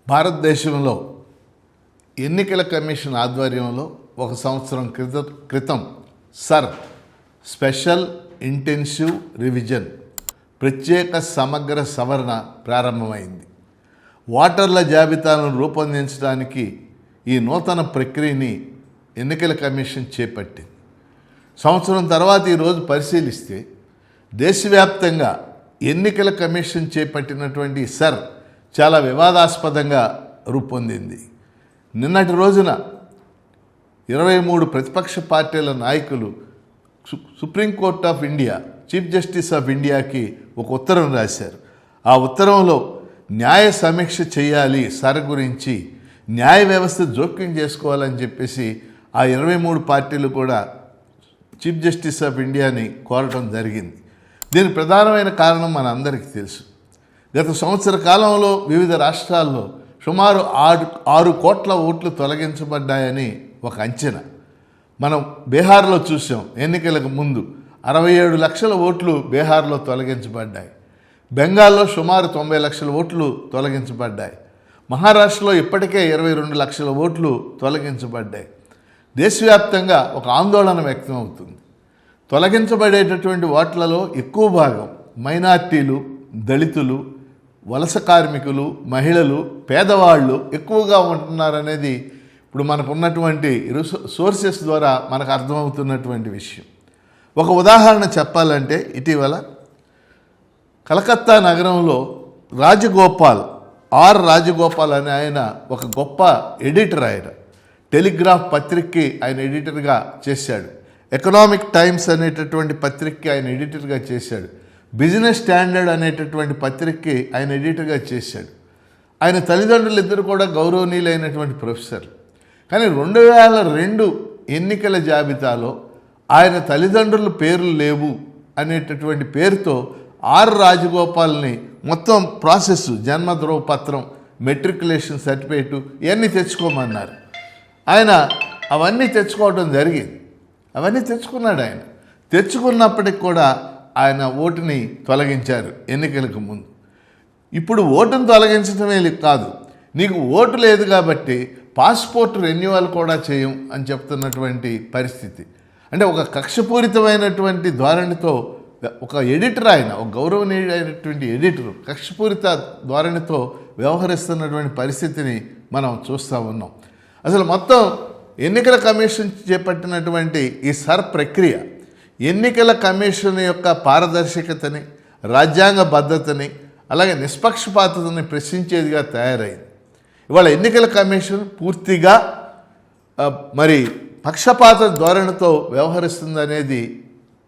భారతదేశంలో ఎన్నికల కమిషన్ ఆధ్వర్యంలో 1 సంవత్సరం క్రితం సర్ స్పెషల్ ఇంటెన్సివ్ రివిజన్ ప్రత్యేక సమగ్ర సవరణ ప్రారంభమైంది. ఓటర్ల జాబితాను రూపొందించడానికి ఈ నూతన ప్రక్రియని ఎన్నికల కమిషన్ చేపట్టింది. సంవత్సరం తర్వాత ఈరోజు పరిశీలిస్తే దేశవ్యాప్తంగా ఎన్నికల కమిషన్ చేపట్టినటువంటి సర్ చాలా వివాదాస్పదంగా రూపొందింది. నిన్నటి రోజున 23 ప్రతిపక్ష పార్టీల నాయకులు supreme court of India chief justice of ఇండియాకి ఒక ఉత్తరం రాశారు. ఆ ఉత్తరంలో న్యాయ సమీక్ష చేయాలి, సర్ గురించి న్యాయ వ్యవస్థ జోక్యం చేసుకోవాలని చెప్పేసి ఆ 23 పార్టీలు కూడా చీఫ్ జస్టిస్ ఆఫ్ ఇండియాని కోరటం జరిగింది. దీనికి ప్రధానమైన కారణం మన అందరికీ తెలుసు. గత సంవత్సర కాలంలో వివిధ రాష్ట్రాల్లో సుమారు 6 కోట్ల ఓట్లు తొలగించబడ్డాయని ఒక అంచనా. మనం బీహార్లో చూసాం, ఎన్నికలకు ముందు 67 లక్షల ఓట్లు బీహార్లో తొలగించబడ్డాయి. బెంగాల్లో సుమారు 90 లక్షల ఓట్లు తొలగించబడ్డాయి. మహారాష్ట్రలో ఇప్పటికే 22 లక్షల ఓట్లు తొలగించబడ్డాయి. దేశవ్యాప్తంగా ఒక ఆందోళన వ్యక్తం అవుతుంది. తొలగించబడేటటువంటి ఓట్లలో ఎక్కువ భాగం మైనార్టీలు, దళితులు, వలస కార్మికులు, మహిళలు, పేదవాళ్ళు ఎక్కువగా ఉంటున్నారనేది ఇప్పుడు మనకు ఉన్నటువంటి సోర్సెస్ ద్వారా మనకు అర్థమవుతున్నటువంటి విషయం. ఒక ఉదాహరణ చెప్పాలంటే, ఇటీవల కలకత్తా నగరంలో రాజగోపాల్ అనే ఆయన ఒక గొప్ప ఎడిటర్. ఆయన టెలిగ్రాఫ్ పత్రికకి ఆయన ఎడిటర్గా చేశాడు. ఎకనామిక్ టైమ్స్ అనేటటువంటి పత్రికకి ఆయన ఎడిటర్గా చేశాడు. బిజినెస్ స్టాండర్డ్ అనేటటువంటి పత్రికకి ఆయన ఎడిటర్గా చేశాడు. ఆయన తల్లిదండ్రులు ఇద్దరు కూడా గౌరవనీయులైనటువంటి ప్రొఫెసర్. కానీ 2002 ఎన్నికల జాబితాలో ఆయన తల్లిదండ్రుల పేర్లు లేవు అనేటటువంటి పేరుతో రాజగోపాల్ని మొత్తం ప్రాసెస్, జన్మ ధృవపత్రం, మెట్రికులేషన్ సర్టిఫికేటు ఇవన్నీ తెచ్చుకోమన్నారు. ఆయన అవన్నీ తెచ్చుకోవడం జరిగింది. అవన్నీ తెచ్చుకున్నాడు. ఆయన తెచ్చుకున్నప్పటికి కూడా ఆయన ఓటుని తొలగించారు ఎన్నికలకు ముందు. ఇప్పుడు ఓటును తొలగించడమే కాదు, నీకు ఓటు లేదు కాబట్టి పాస్పోర్ట్ రెన్యువల్ కూడా చేయం అని చెప్తున్నటువంటి పరిస్థితి. అంటే ఒక కక్షపూరితమైనటువంటి ధోరణితో ఒక ఎడిటర్, ఆయన ఒక గౌరవనీయుడైనటువంటి ఎడిటర్ కక్షపూరిత ధోరణితో వ్యవహరిస్తున్నటువంటి పరిస్థితిని మనం చూస్తూ ఉన్నాం. అసలు మొత్తం ఎన్నికల కమిషన్ చేపట్టినటువంటి ఈ సర్ ప్రక్రియ ఎన్నికల కమిషన్ యొక్క పారదర్శకతని, రాజ్యాంగ భద్రతని, అలాగే నిష్పక్షపాతతని ప్రశ్నించేదిగా తయారైంది. ఇవాళ ఎన్నికల కమిషన్ పూర్తిగా పక్షపాత ధోరణితో వ్యవహరిస్తుంది అనేది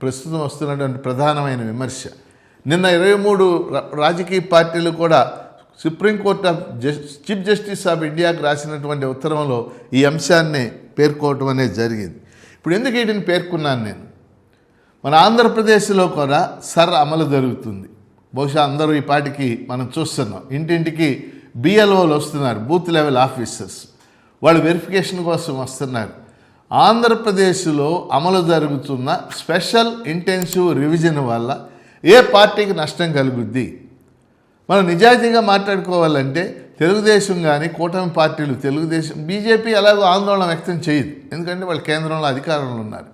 ప్రస్తుతం వస్తున్నటువంటి ప్రధానమైన విమర్శ. నిన్న 23 రాజకీయ పార్టీలు కూడా supreme court of chief justice of ఇండియాకి రాసినటువంటి ఉత్తరంలో ఈ అంశాన్ని పేర్కోవటం అనేది జరిగింది. ఇప్పుడు ఎందుకు వీటిని పేర్కొన్నాను నేను? మన ఆంధ్రప్రదేశ్లో కూడా సర్ అమలు జరుగుతుంది. బహుశా అందరూ ఈ పాటికి మనం చూస్తున్నాం. ఇంటింటికి బిఎల్ఓలు వస్తున్నారు, బూత్ లెవెల్ ఆఫీసర్స్. వాళ్ళు వెరిఫికేషన్ కోసం వస్తున్నారు. ఆంధ్రప్రదేశ్లో అమలు జరుగుతున్న స్పెషల్ ఇంటెన్సివ్ రివిజన్ వల్ల ఏ పార్టీకి నష్టం కలుగుద్ది? మనం నిజాయితీగా మాట్లాడుకోవాలంటే తెలుగుదేశం కానీ కూటమి పార్టీలు, బీజేపీ ఎలాగో ఆందోళన వ్యక్తం చేయదు, ఎందుకంటే వాళ్ళు కేంద్రంలో అధికారంలో ఉన్నారు.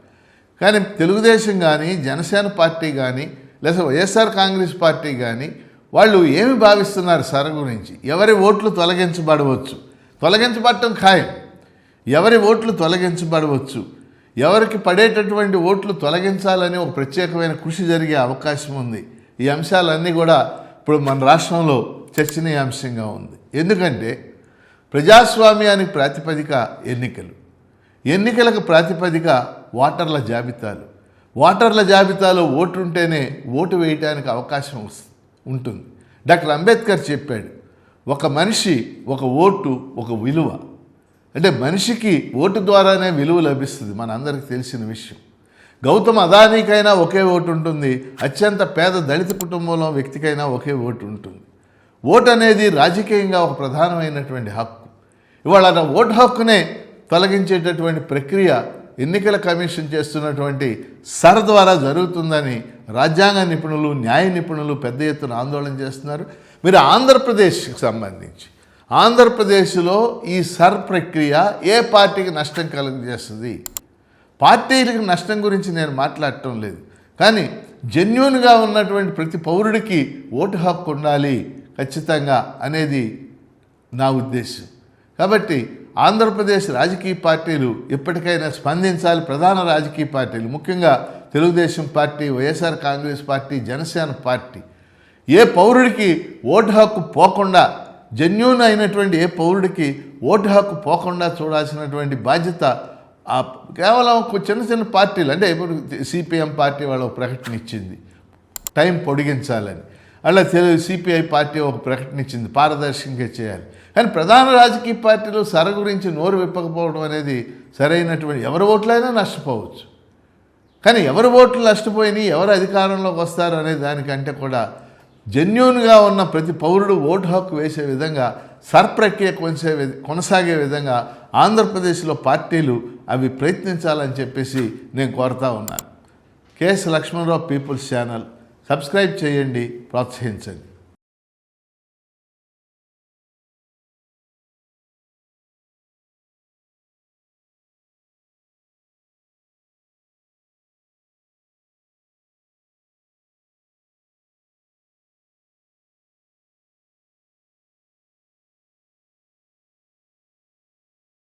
కానీ తెలుగుదేశం కానీ, జనసేన పార్టీ కానీ, లేదా వైఎస్ఆర్ కాంగ్రెస్ పార్టీ కానీ వాళ్ళు ఏమి భావిస్తున్నారు సర్ గురించి? ఎవరి ఓట్లు తొలగించబడవచ్చు, తొలగించబడటం ఖాయం. ఎవరి ఓట్లు తొలగించబడవచ్చు, ఎవరికి పడేటటువంటి ఓట్లు తొలగించాలని ఒక ప్రత్యేకమైన కృషి జరిగే అవకాశం ఉంది. ఈ అంశాలన్నీ కూడా ఇప్పుడు మన రాష్ట్రంలో చర్చనీయాంశంగా ఉంది. ఎందుకంటే ప్రజాస్వామ్యానికి ప్రాతిపదిక ఎన్నికలకు ప్రాతిపదిక ఓటర్ల జాబితాలు. ఓటర్ల జాబితాలో ఓటు ఉంటేనే ఓటు వేయటానికి అవకాశం ఉంటుంది. డాక్టర్ అంబేద్కర్ చెప్పాడు, ఒక మనిషి, ఒక ఓటు, ఒక విలువ. అంటే మనిషికి ఓటు ద్వారానే విలువ లభిస్తుంది, మన అందరికీ తెలిసిన విషయం. గౌతమ్ అదానీకైనా ఒకే ఓటు ఉంటుంది, అత్యంత పేద దళిత కుటుంబంలో వ్యక్తికైనా ఒకే ఓటు ఉంటుంది. ఓటు అనేది రాజకీయంగా ఒక ప్రధానమైనటువంటి హక్కు. ఇవాళ ఓటు హక్కునే తొలగించేటటువంటి ప్రక్రియ ఎన్నికల కమిషన్ చేస్తున్నటువంటి సర్ ద్వారా జరుగుతుందని రాజ్యాంగ నిపుణులు, న్యాయ నిపుణులు పెద్ద ఎత్తున ఆందోళన చేస్తున్నారు. మీరు ఆంధ్రప్రదేశ్కి సంబంధించి ఆంధ్రప్రదేశ్లో ఈ సర్ ప్రక్రియ ఏ పార్టీకి నష్టం కలుగజేస్తుంది? పార్టీలకు నష్టం గురించి నేను మాట్లాడటం లేదు, కానీ జెన్యూన్గా ఉన్నటువంటి ప్రతి పౌరుడికి ఓటు హక్కు ఉండాలి ఖచ్చితంగా అనేది నా ఉద్దేశం. కాబట్టి ఆంధ్రప్రదేశ్ రాజకీయ పార్టీలు ఎప్పటికైనా స్పందించాలి. ప్రధాన రాజకీయ పార్టీలు, ముఖ్యంగా Telugu Desam party, YSR Congress party, Janasena party, ఏ పౌరుడికి ఓటు హక్కు పోకుండా, జెన్యూన్ అయినటువంటి ఏ పౌరుడికి ఓటు హక్కు పోకుండా చూడాల్సినటువంటి బాధ్యత కేవలం చిన్న చిన్న పార్టీలు, అంటే ఇప్పుడు సిపిఎం పార్టీ వాళ్ళు ఒక ప్రకటన ఇచ్చింది టైం పొడిగించాలని, అలా సిపిఐ పార్టీ ఒక ప్రకటన ఇచ్చింది పారదర్శకంగా చేయాలి. కానీ ప్రధాన రాజకీయ పార్టీలు సర గురించి నోరు విప్పకపోవడం అనేది సరైనటువంటి, ఎవరి ఓట్లైనా నష్టపోవచ్చు, కానీ ఎవరి ఓట్లు నష్టపోయినాయి, ఎవరు అధికారంలోకి వస్తారు అనే దానికంటే కూడా జెన్యూన్గా ఉన్న ప్రతి పౌరుడు ఓటు హక్కు వేసే విధంగా సర్ ప్రక్రియ కొనసాగే విధంగా ఆంధ్రప్రదేశ్లో పార్టీలు అవి ప్రయత్నించాలని చెప్పేసి నేను కోరుతా ఉన్నాను. KS Lakshmanarao people's channel subscribe చేయండి, ప్రోత్సహించండి.